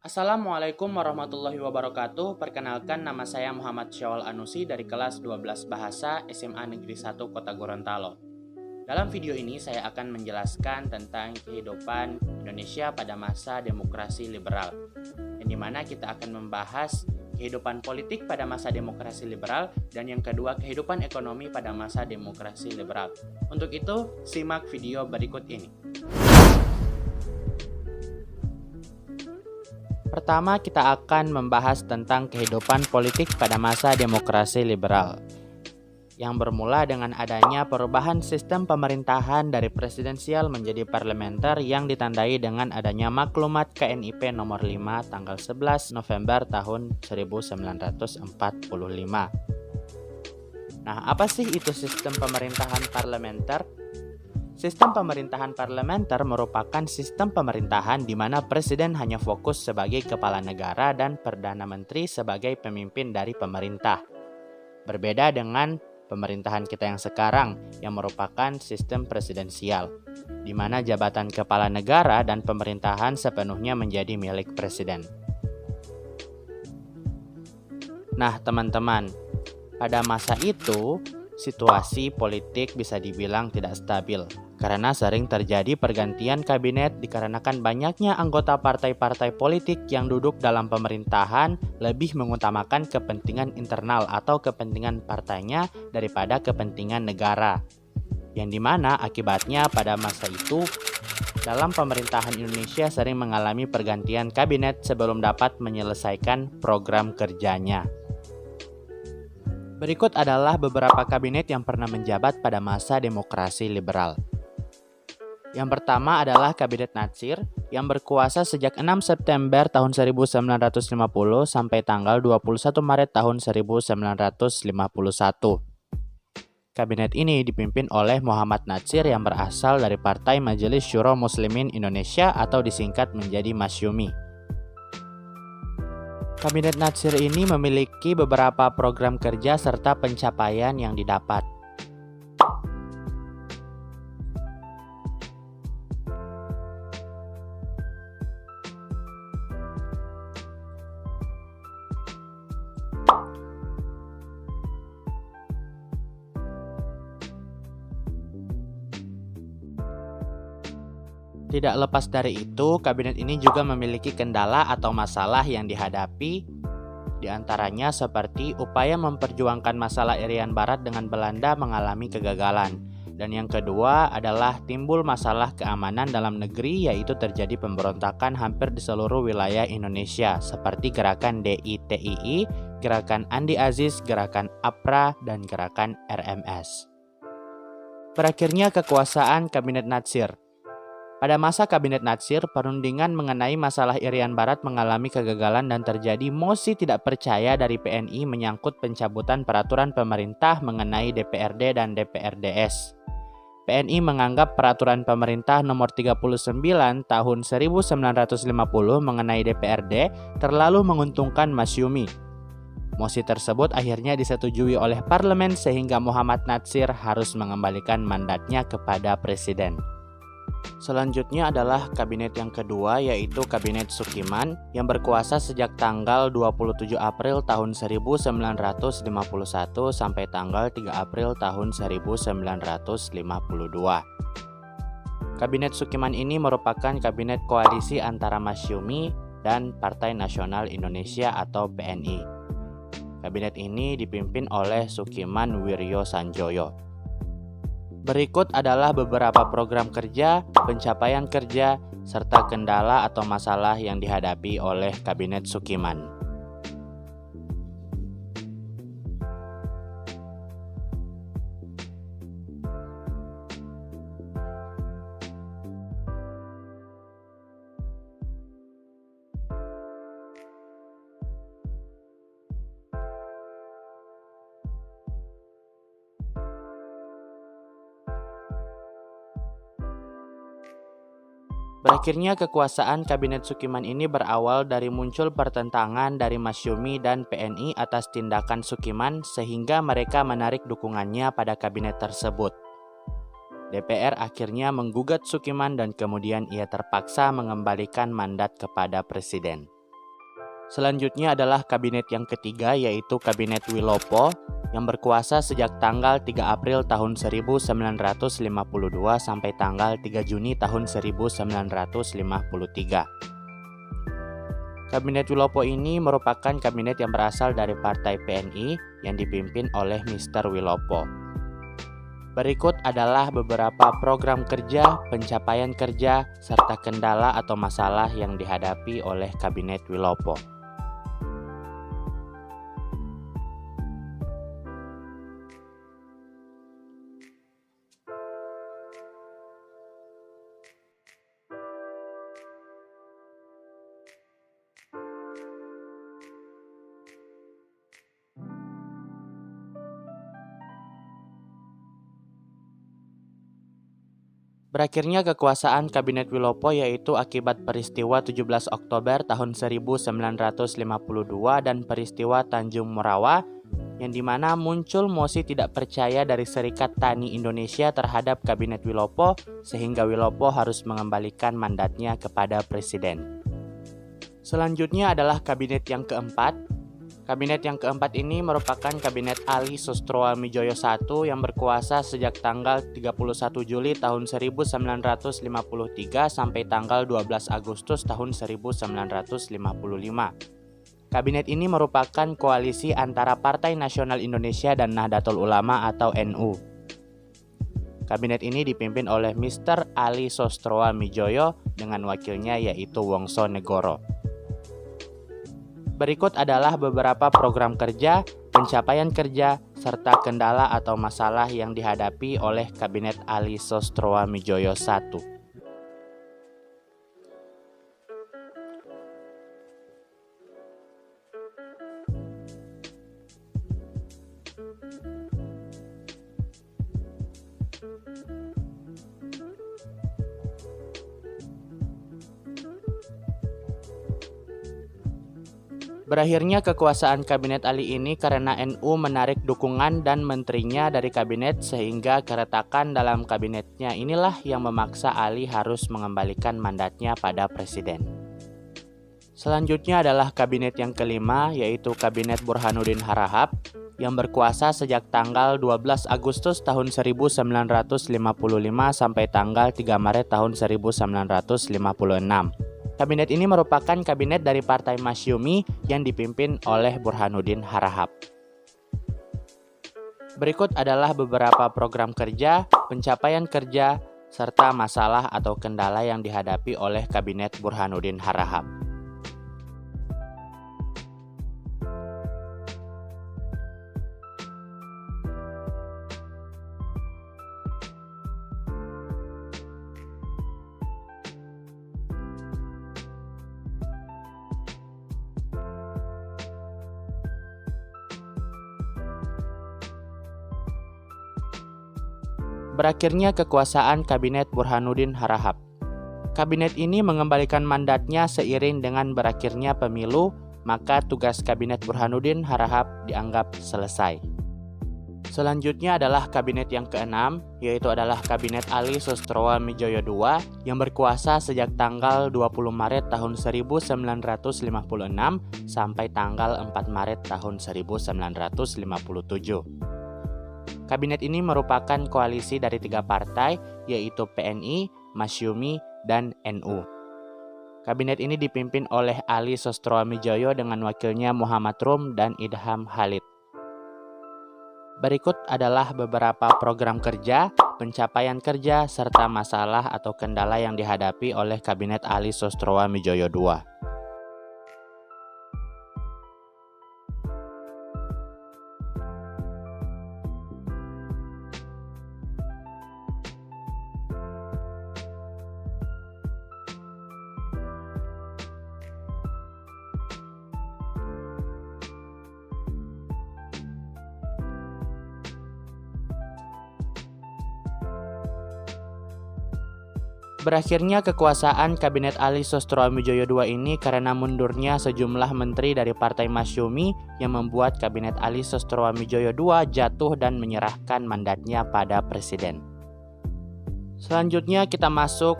Assalamualaikum warahmatullahi wabarakatuh. Perkenalkan, nama saya Muhammad Syawal Anusi dari kelas 12 Bahasa SMA Negeri 1 Kota Gorontalo. Dalam video ini saya akan menjelaskan tentang kehidupan Indonesia pada masa demokrasi liberal, yang dimana kita akan membahas kehidupan politik pada masa demokrasi liberal dan yang kedua kehidupan ekonomi pada masa demokrasi liberal. Untuk itu, simak video berikut ini. Pertama, kita akan membahas tentang kehidupan politik pada masa demokrasi liberal, yang bermula dengan adanya perubahan sistem pemerintahan dari presidensial menjadi parlementer yang ditandai dengan adanya Maklumat KNIP nomor 5 tanggal 11 November tahun 1945. Nah, apa sih itu sistem pemerintahan parlementer? Sistem pemerintahan parlementer merupakan sistem pemerintahan di mana presiden hanya fokus sebagai kepala negara dan perdana menteri sebagai pemimpin dari pemerintah. Berbeda dengan pemerintahan kita yang sekarang yang merupakan sistem presidensial, di mana jabatan kepala negara dan pemerintahan sepenuhnya menjadi milik presiden. Nah, teman-teman, pada masa itu situasi politik bisa dibilang tidak stabil karena sering terjadi pergantian kabinet dikarenakan banyaknya anggota partai-partai politik yang duduk dalam pemerintahan lebih mengutamakan kepentingan internal atau kepentingan partainya daripada kepentingan negara. Yang dimana akibatnya pada masa itu dalam pemerintahan Indonesia sering mengalami pergantian kabinet sebelum dapat menyelesaikan program kerjanya. Berikut adalah beberapa kabinet yang pernah menjabat pada masa demokrasi liberal. Yang pertama adalah Kabinet Natsir yang berkuasa sejak 6 September tahun 1950 sampai tanggal 21 Maret tahun 1951. Kabinet ini dipimpin oleh Muhammad Natsir yang berasal dari Partai Majelis Syuro Muslimin Indonesia atau disingkat menjadi Masyumi. Kabinet Natsir ini memiliki beberapa program kerja serta pencapaian yang didapat. Tidak lepas dari itu, kabinet ini juga memiliki kendala atau masalah yang dihadapi, diantaranya seperti upaya memperjuangkan masalah Irian Barat dengan Belanda mengalami kegagalan. Dan yang kedua adalah timbul masalah keamanan dalam negeri, yaitu terjadi pemberontakan hampir di seluruh wilayah Indonesia, seperti gerakan DITII, gerakan Andi Aziz, gerakan APRA, dan gerakan RMS. Berakhirnya kekuasaan Kabinet Natsir. Pada masa Kabinet Natsir, perundingan mengenai masalah Irian Barat mengalami kegagalan dan terjadi mosi tidak percaya dari PNI menyangkut pencabutan peraturan pemerintah mengenai DPRD dan DPRDS. PNI menganggap peraturan pemerintah nomor 39 tahun 1950 mengenai DPRD terlalu menguntungkan Masyumi. Mosi tersebut akhirnya disetujui oleh parlemen sehingga Muhammad Natsir harus mengembalikan mandatnya kepada presiden. Selanjutnya adalah kabinet yang kedua, yaitu Kabinet Sukiman yang berkuasa sejak tanggal 27 April tahun 1951 sampai tanggal 3 April tahun 1952. Kabinet Sukiman ini merupakan kabinet koalisi antara Masyumi dan Partai Nasional Indonesia atau PNI. Kabinet ini dipimpin oleh Sukiman Wiryo Sanjoyo. Berikut adalah beberapa program kerja, pencapaian kerja, serta kendala atau masalah yang dihadapi oleh Kabinet Sukiman. Berakhirnya kekuasaan Kabinet Sukiman ini berawal dari muncul pertentangan dari Masyumi dan PNI atas tindakan Sukiman sehingga mereka menarik dukungannya pada kabinet tersebut. DPR akhirnya menggugat Sukiman dan kemudian ia terpaksa mengembalikan mandat kepada presiden. Selanjutnya adalah kabinet yang ketiga, yaitu Kabinet Wilopo yang berkuasa sejak tanggal 3 April tahun 1952 sampai tanggal 3 Juni tahun 1953. Kabinet Wilopo ini merupakan kabinet yang berasal dari Partai PNI yang dipimpin oleh Mr. Wilopo. Berikut adalah beberapa program kerja, pencapaian kerja, serta kendala atau masalah yang dihadapi oleh Kabinet Wilopo. Berakhirnya kekuasaan Kabinet Wilopo yaitu akibat peristiwa 17 Oktober tahun 1952 dan peristiwa Tanjung Morawa, yang dimana muncul mosi tidak percaya dari Serikat Tani Indonesia terhadap Kabinet Wilopo, sehingga Wilopo harus mengembalikan mandatnya kepada Presiden. Selanjutnya adalah kabinet yang keempat. Kabinet yang keempat ini merupakan Kabinet Ali Sostroamidjojo I yang berkuasa sejak tanggal 31 Juli tahun 1953 sampai tanggal 12 Agustus tahun 1955. Kabinet ini merupakan koalisi antara Partai Nasional Indonesia dan Nahdlatul Ulama atau NU. Kabinet ini dipimpin oleh Mr. Ali Sostroamidjojo dengan wakilnya yaitu Wongso Negoro. Berikut adalah beberapa program kerja, pencapaian kerja, serta kendala atau masalah yang dihadapi oleh Kabinet Ali Sostroamidjojo I. Berakhirnya kekuasaan Kabinet Ali ini karena NU menarik dukungan dan menterinya dari kabinet, sehingga keretakan dalam kabinetnya inilah yang memaksa Ali harus mengembalikan mandatnya pada Presiden. Selanjutnya adalah kabinet yang kelima, yaitu Kabinet Burhanuddin Harahap yang berkuasa sejak tanggal 12 Agustus tahun 1955 sampai tanggal 3 Maret tahun 1956. Kabinet ini merupakan kabinet dari Partai Masyumi yang dipimpin oleh Burhanuddin Harahap. Berikut adalah beberapa program kerja, pencapaian kerja, serta masalah atau kendala yang dihadapi oleh Kabinet Burhanuddin Harahap. Berakhirnya kekuasaan Kabinet Burhanuddin Harahap. Kabinet ini mengembalikan mandatnya seiring dengan berakhirnya pemilu, maka tugas Kabinet Burhanuddin Harahap dianggap selesai. Selanjutnya adalah kabinet yang keenam, yaitu adalah Kabinet Ali Sostroamidjojo II yang berkuasa sejak tanggal 20 Maret tahun 1956 sampai tanggal 4 Maret tahun 1957. Kabinet ini merupakan koalisi dari 3 partai, yaitu PNI, Masyumi, dan NU. Kabinet ini dipimpin oleh Ali Sostroamidjojo dengan wakilnya Muhammad Rum dan Idham Khalid. Berikut adalah beberapa program kerja, pencapaian kerja, serta masalah atau kendala yang dihadapi oleh Kabinet Ali Sostroamidjojo II. Berakhirnya kekuasaan Kabinet Ali Sostroamidjojo II ini karena mundurnya sejumlah menteri dari Partai Masyumi yang membuat Kabinet Ali Sostroamidjojo II jatuh dan menyerahkan mandatnya pada Presiden. Selanjutnya kita masuk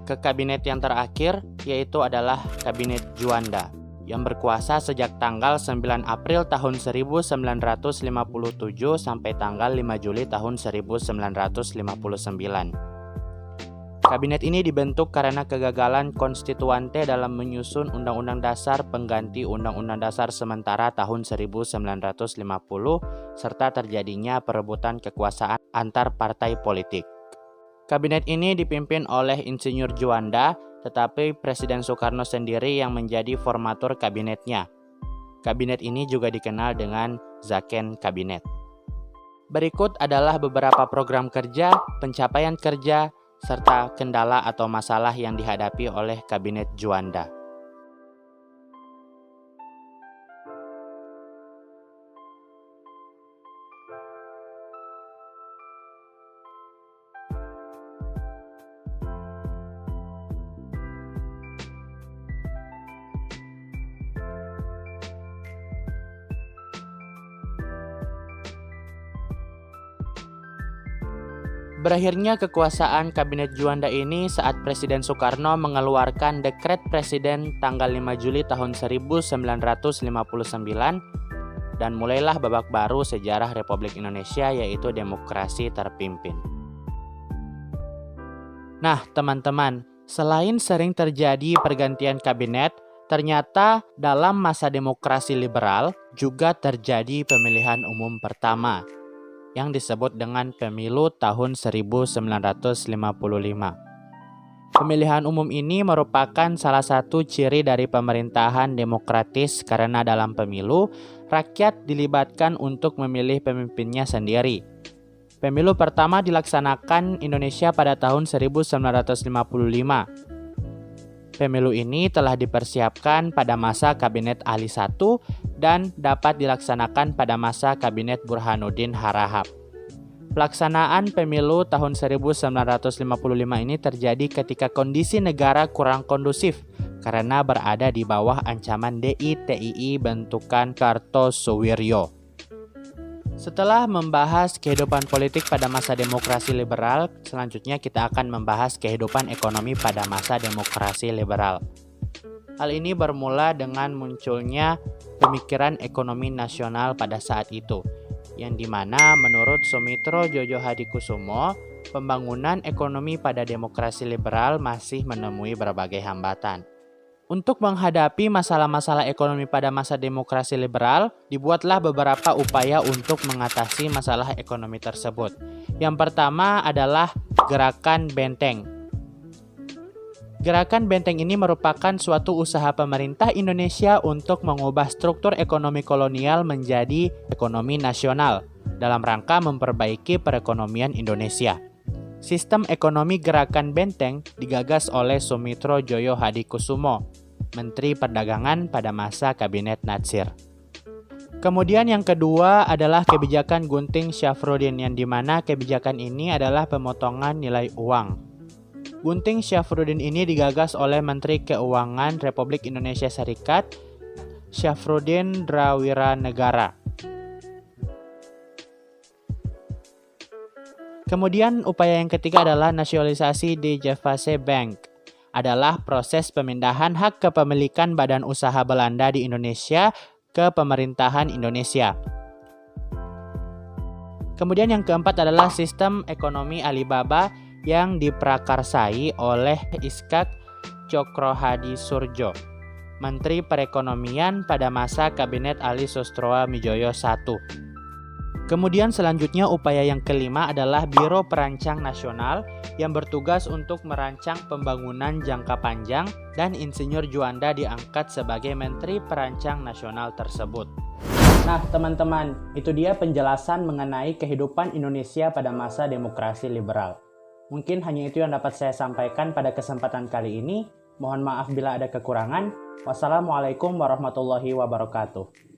ke kabinet yang terakhir, yaitu adalah Kabinet Juanda. yang berkuasa sejak tanggal 9 April tahun 1957 sampai tanggal 5 Juli tahun 1959. Kabinet ini dibentuk karena kegagalan konstituante dalam menyusun Undang-Undang Dasar pengganti Undang-Undang Dasar sementara tahun 1950 serta terjadinya perebutan kekuasaan antar partai politik. Kabinet ini dipimpin oleh Insinyur Juanda, tetapi Presiden Soekarno sendiri yang menjadi formatur kabinetnya. Kabinet ini juga dikenal dengan Zaken Kabinet. Berikut adalah beberapa program kerja, pencapaian kerja, serta kendala atau masalah yang dihadapi oleh Kabinet Juanda. Berakhirnya kekuasaan Kabinet Juanda ini saat Presiden Soekarno mengeluarkan Dekret Presiden tanggal 5 Juli tahun 1959 dan mulailah babak baru sejarah Republik Indonesia, yaitu demokrasi terpimpin. Nah, teman-teman, selain sering terjadi pergantian kabinet, ternyata dalam masa demokrasi liberal juga terjadi pemilihan umum pertama yang disebut dengan pemilu tahun 1955. Pemilihan umum ini merupakan salah satu ciri dari pemerintahan demokratis karena dalam pemilu, rakyat dilibatkan untuk memilih pemimpinnya sendiri. Pemilu pertama dilaksanakan Indonesia pada tahun 1955. Pemilu ini telah dipersiapkan pada masa Kabinet Ali I dan dapat dilaksanakan pada masa Kabinet Burhanuddin Harahap. Pelaksanaan pemilu tahun 1955 ini terjadi ketika kondisi negara kurang kondusif karena berada di bawah ancaman DITII bentukan Kartosuwiryo. Setelah membahas kehidupan politik pada masa demokrasi liberal, selanjutnya kita akan membahas kehidupan ekonomi pada masa demokrasi liberal. Hal ini bermula dengan munculnya pemikiran ekonomi nasional pada saat itu, yang dimana menurut Sumitro Jojo Hadikusumo, pembangunan ekonomi pada demokrasi liberal masih menemui berbagai hambatan. Untuk menghadapi masalah-masalah ekonomi pada masa demokrasi liberal, dibuatlah beberapa upaya untuk mengatasi masalah ekonomi tersebut. Yang pertama adalah Gerakan Benteng. Gerakan Benteng ini merupakan suatu usaha pemerintah Indonesia untuk mengubah struktur ekonomi kolonial menjadi ekonomi nasional dalam rangka memperbaiki perekonomian Indonesia. Sistem ekonomi Gerakan Benteng digagas oleh Sumitro Joyo Hadikusumo, Menteri Perdagangan pada masa Kabinet Natsir. Kemudian yang kedua adalah kebijakan Gunting Syafruddin, yang dimana kebijakan ini adalah pemotongan nilai uang. Gunting Syafruddin ini digagas oleh Menteri Keuangan Republik Indonesia Serikat, Syafruddin Drawiranegara. Kemudian upaya yang ketiga adalah nasionalisasi di Javase Bank. Adalah proses pemindahan hak kepemilikan badan usaha Belanda di Indonesia ke pemerintahan Indonesia. Kemudian yang keempat adalah sistem ekonomi Alibaba yang diprakarsai oleh Iskak Cokrohadisurjo, Menteri Perekonomian pada masa Kabinet Ali Sustroamidjojo I. Kemudian selanjutnya upaya yang kelima adalah Biro Perancang Nasional yang bertugas untuk merancang pembangunan jangka panjang, dan Insinyur Juanda diangkat sebagai Menteri Perancang Nasional tersebut. Nah teman-teman, itu dia penjelasan mengenai kehidupan Indonesia pada masa demokrasi liberal. Mungkin hanya itu yang dapat saya sampaikan pada kesempatan kali ini. Mohon maaf bila ada kekurangan. Wassalamualaikum warahmatullahi wabarakatuh.